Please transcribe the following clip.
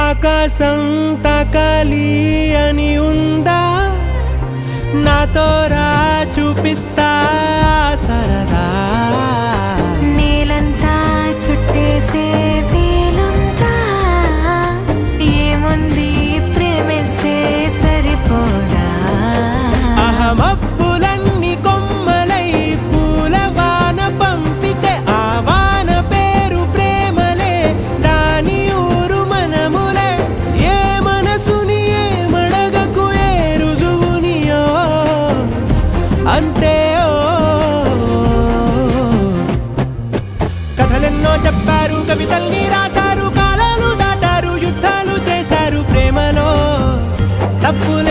ఆకాశం తాకాలి అని ఉందా, నాతో రా చూపిస్తా సరదా. నేలంతా చుట్టేసే వేలంతా, ఏముంది ప్రేమిస్తే సరిపోదా. అహమప్పులన్నీ కొమ్మలై పూలవాన పంపితే, ఆ వాన పేరు ప్రేమలే, దాని ఊరు మనములే. ఏ మనసుని ఏమడగకు, ఏ రుజువునియో అంతే. కథలెన్నో చెప్పారు, కవితల్ని రాశారు, కాలాలు దాటారు, యుద్ధాలు చేశారు, ప్రేమలో తప్పుల